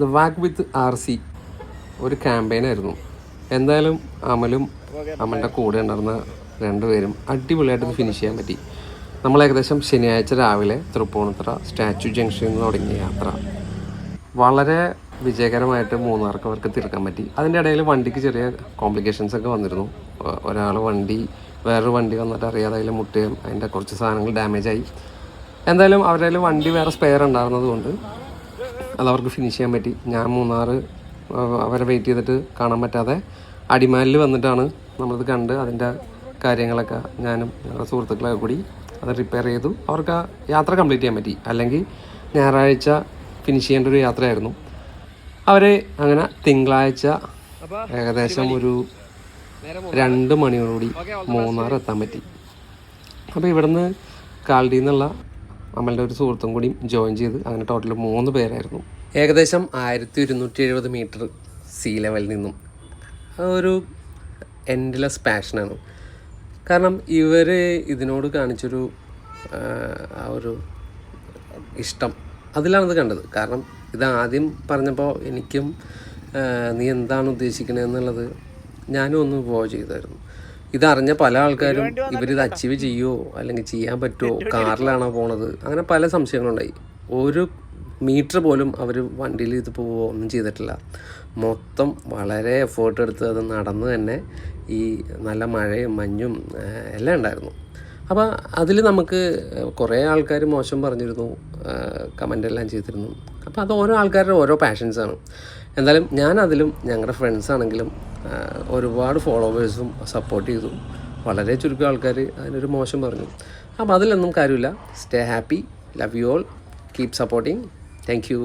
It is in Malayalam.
ദ വാക്ക് വിത്ത് RC ഒരു ക്യാമ്പയിനായിരുന്നു. എന്തായാലും അമലും അമലിൻ്റെ കൂടെ ഉണ്ടായിരുന്ന രണ്ടുപേരും അടിപൊളിയായിട്ട് ഇത് ഫിനിഷ് ചെയ്യാൻ പറ്റി. നമ്മൾ ഏകദേശം ശനിയാഴ്ച രാവിലെ തൃപ്പൂണിത്തുറ സ്റ്റാച്യു ജംഗ്ഷനിൽ നിന്ന് തുടങ്ങിയ യാത്ര വളരെ വിജയകരമായിട്ട് മൂന്നാർക്ക് അവർക്ക് തീർക്കാൻ പറ്റി. അതിൻ്റെ ഇടയിൽ വണ്ടിക്ക് ചെറിയ കോംപ്ലിക്കേഷൻസ് ഒക്കെ വന്നിരുന്നു. ഒരാൾ വേറൊരു വണ്ടി വന്നിട്ട് അറിയാതെ അതിൽ മുട്ടുകയും അതിൻ്റെ കുറച്ച് സാധനങ്ങൾ ഡാമേജായി. എന്തായാലും അവരുടെ വണ്ടി വേറെ സ്പെയർ ഉണ്ടായിരുന്നത് കൊണ്ട് അതവർക്ക് ഫിനിഷ് ചെയ്യാൻ പറ്റി. ഞാൻ മൂന്നാർ അവരെ വെയിറ്റ് ചെയ്തിട്ട് കാണാൻ പറ്റാതെ അടിമാലിൽ വന്നിട്ടാണ് നമ്മളിത് കണ്ട് അതിൻ്റെ കാര്യങ്ങളൊക്കെ ഞാനും ഞങ്ങളുടെ സുഹൃത്തുക്കളൊക്കെ കൂടി അത് റിപ്പയർ ചെയ്തു. അവർക്ക് ആ യാത്ര കംപ്ലീറ്റ് ചെയ്യാൻ പറ്റി. അല്ലെങ്കിൽ ഞായറാഴ്ച ഫിനിഷ് ചെയ്യേണ്ട ഒരു യാത്രയായിരുന്നു. അവർ അങ്ങനെ തിങ്കളാഴ്ച ഏകദേശം ഒരു 2 മണിയോടുകൂടി മൂന്നാർ എത്താൻ പറ്റി. അപ്പോൾ ഇവിടുന്ന് കാലടിയിൽ നിന്നുള്ള അമലിൻ്റെ ഒരു സുഹൃത്തും കൂടി ജോയിൻ ചെയ്ത് അങ്ങനെ ടോട്ടൽ 3 പേരായിരുന്നു. ഏകദേശം 1270 മീറ്റർ സീ ലെവലിൽ നിന്നും. അതൊരു എൻഡ്ലെസ് പാഷനാണ്. കാരണം ഇവർ ഇതിനോട് കാണിച്ചൊരു ആ ഒരു ഇഷ്ടം അതിലാണിത് കണ്ടത്. കാരണം ഇത് ആദ്യം പറഞ്ഞപ്പോൾ എനിക്കും നീ എന്താണ് ഉദ്ദേശിക്കുന്നത് എന്നുള്ളത് ഞാനും ഒന്ന് ഫോളോ ചെയ്തായിരുന്നു. ഇതറിഞ്ഞ പല ആൾക്കാരും ഇവരിത് അച്ചീവ് ചെയ്യുമോ അല്ലെങ്കിൽ ചെയ്യാൻ പറ്റുമോ, കാറിലാണോ പോണത്, അങ്ങനെ പല സംശയങ്ങളുണ്ടായി. ഒരു മീറ്റർ പോലും അവർ വണ്ടിയിൽ ഇത് പോവുകയോ ഒന്നും ചെയ്തിട്ടില്ല. മൊത്തം വളരെ എഫേർട്ട് എടുത്ത് അത് നടന്ന് തന്നെ ഈ നല്ല മഴയും മഞ്ഞും എല്ലാം ഉണ്ടായിരുന്നു. അപ്പോൾ അതിൽ നമുക്ക് കുറേ ആൾക്കാർ മോശം പറഞ്ഞിരുന്നു, കമൻ്റെല്ലാം ചെയ്തിരുന്നു. അപ്പോൾ അത് ഓരോ ആൾക്കാരുടെ ഓരോ പാഷൻസാണ്. എന്തായാലും ഞാനതിലും ഞങ്ങളുടെ ഫ്രണ്ട്സാണെങ്കിലും ഒരുപാട് ഫോളോവേഴ്സും സപ്പോർട്ട് ചെയ്തു. വളരെ ചുരുക്കം ആൾക്കാർ അതിനൊരു മോശം പറഞ്ഞു. അപ്പോൾ അതിലൊന്നും കാര്യമില്ല. Stay happy, love you all, keep supporting. Thank you.